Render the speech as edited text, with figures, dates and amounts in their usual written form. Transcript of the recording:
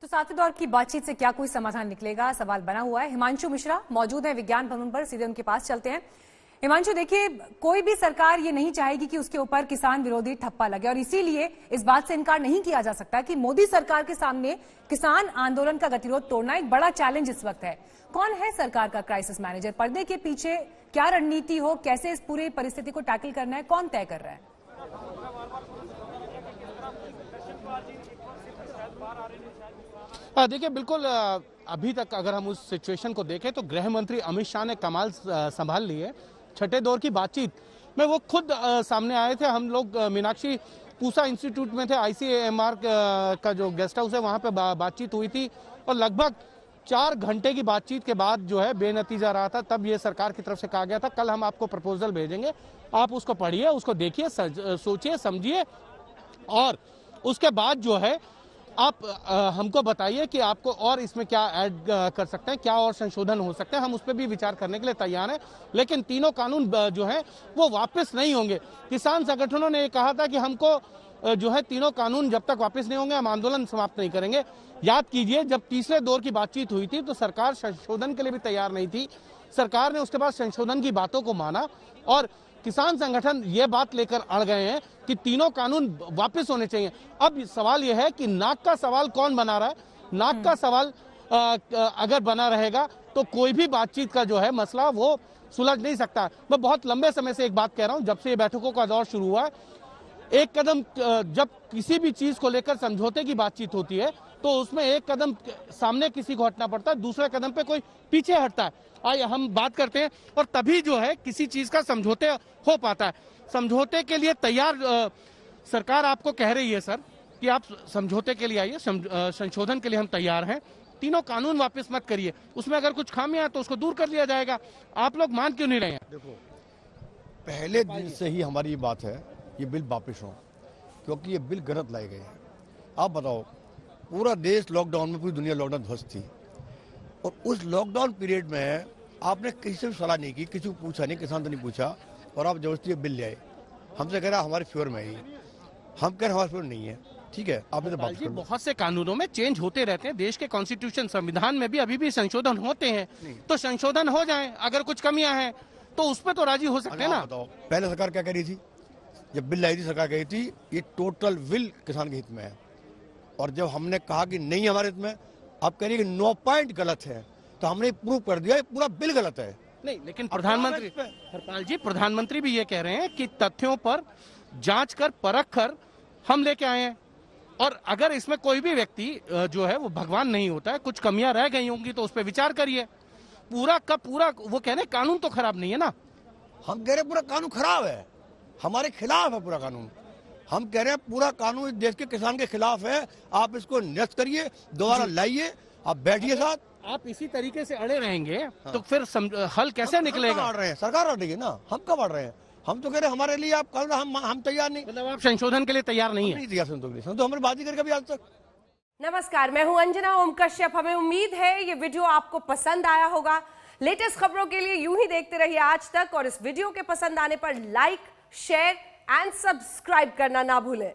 तो सातवें दौर की बातचीत से क्या कोई समाधान निकलेगा, सवाल बना हुआ है। हिमांशु मिश्रा मौजूद हैं विज्ञान भवन पर, सीधे उनके पास चलते हैं। हिमांशु, देखिए, कोई भी सरकार ये नहीं चाहेगी कि उसके ऊपर किसान विरोधी ठप्पा लगे, और इसीलिए इस बात से इनकार नहीं किया जा सकता कि मोदी सरकार के सामने किसान आंदोलन का गतिरोध तोड़ना एक बड़ा चैलेंज इस वक्त है। कौन है सरकार का क्राइसिस मैनेजर? पर्दे के पीछे क्या रणनीति हो, कैसे इस पूरी परिस्थिति को टैकल करना है, कौन तय कर रहा है? देखिए, बिल्कुल अभी तक अगर हम उस सिचुएशन को देखें तो गृह मंत्री अमित शाह ने कमाल संभाल ली है। छठे दौर की बातचीत में वो खुद सामने आए थे। हम लोग मीनाक्षी पूसा इंस्टीट्यूट में थे, ICMR का जो गेस्ट हाउस है वहां पे बातचीत हुई थी, और लगभग 4 घंटे की बातचीत के बाद जो है बेनतीजा रहा था। तब ये सरकार की तरफ से कहा गया था, कल हम आपको प्रपोजल भेजेंगे, आप उसको पढ़िए, उसको देखिए, सोचिए, समझिए, और उसके बाद जो है आप हमको बताइए कि आपको और इसमें क्या ऐड कर सकते हैं, क्या और संशोधन हो सकते हैं, हम उस पर भी विचार करने के लिए तैयार हैं। लेकिन तीनों कानून जो है वो वापस नहीं होंगे। किसान संगठनों ने कहा था कि हमको जो है तीनों कानून जब तक वापस नहीं होंगे हम आंदोलन समाप्त नहीं करेंगे। याद कीजिए, जब तीसरे दौर की बातचीत हुई थी तो सरकार संशोधन के लिए भी तैयार नहीं थी। सरकार ने उसके बाद संशोधन की बातों को माना, और किसान संगठन ये बात लेकर अड़ गए हैं कि तीनों कानून वापस होने चाहिए। अब सवाल यह है कि नाक का सवाल कौन बना रहा है। नाक का सवाल अगर बना रहेगा तो कोई भी बातचीत का जो है मसला वो सुलझ नहीं सकता। मैं बहुत लंबे समय से एक बात कह रहा हूं, जब से ये बैठकों का दौर शुरू हुआ है, एक कदम जब किसी भी चीज को लेकर समझौते की बातचीत होती है तो उसमें एक कदम सामने किसी को हटना पड़ता है, दूसरे कदम पे कोई पीछे हटता है। आइए हम बात करते हैं, और तभी जो है किसी चीज का समझौते हो पाता है। समझौते के लिए तैयार सरकार आपको कह रही है सर कि आप समझौते के लिए आइए, संशोधन के लिए हम तैयार हैं, तीनों कानून वापस मत करिए, उसमें अगर कुछ खामियां तो उसको दूर कर लिया जाएगा। आप लोग मान क्यों नहीं रहे हैं? देखो, पहले दिन से ही हमारी ये बात है, ये बिल वापस हो, क्योंकि ये बिल गलत लाए गए हैं। आप बताओ, पूरा देश लॉकडाउन में, पूरी दुनिया लॉकडाउन ध्वस्त थी, और उस लॉकडाउन पीरियड में आपने किसी से भी सलाह नहीं की, किसी को पूछा नहीं, किसान तो नहीं पूछा, और आप जबरदस्ती ये बिल ले आए। हमसे कह रहा हमारे फेवर में ही, हम कह रहे हमारे फेवर नहीं है। ठीक है, आपने तो बात कर, बहुत से कानूनों में चेंज होते रहते हैं, देश के कॉन्स्टिट्यूशन संविधान में भी अभी भी संशोधन होते हैं, तो संशोधन हो जाए। अगर कुछ कमियां हैं तो उस पर तो राजी हो सकते हैं ना। बताओ, पहले सरकार क्या कह रही थी? जब बिल लाई थी सरकार कही थी ये टोटल बिल किसान के हित में है, और जब हमने कहा कि नहीं हमारे हित में, आप कह रही है कि 9 पॉइंट गलत है, तो हमने प्रूव कर दिया ये पूरा बिल गलत है। नहीं, लेकिन प्रधानमंत्री हरपाल जी, प्रधानमंत्री भी ये कह रहे हैं कि तथ्यों पर जांच कर, परख कर हम लेके आए हैं, और अगर इसमें कोई भी व्यक्ति जो है वो भगवान नहीं होता है, कुछ कमियां रह गई होंगी तो उस पर विचार करिए। पूरा का पूरा वो कह रहे हैं कानून तो खराब नहीं है ना। हम कह रहे पूरा कानून खराब है, हमारे खिलाफ है पूरा कानून। हम कह रहे हैं पूरा कानून इस देश के किसान के खिलाफ है। आप इसको निरस्त करिए, दोबारा लाइए, आप बैठिए साथ। आप इसी तरीके से अड़े रहेंगे तो फिर हल कैसे निकलेगा? अड़ रहे हैं, सरकार अड़ रही है ना, हम कब अड़ रहे हैं? हम तो कह रहे हैं हमारे लिए आप कल, हम तैयार नहीं। मतलब आप संशोधन के लिए तैयार नहीं है? नहीं तैयार, तो हमारी बात ही करके भी आज तक। नमस्कार, मैं हूं अंजना ओम कश्यप। हमें उम्मीद है ये वीडियो आपको पसंद आया होगा। लेटेस्ट खबरों के लिए यूं ही देखते रहिए आज तक, और इस वीडियो के पसंद आने पर लाइक, शेयर एंड सब्सक्राइब करना ना भूलें।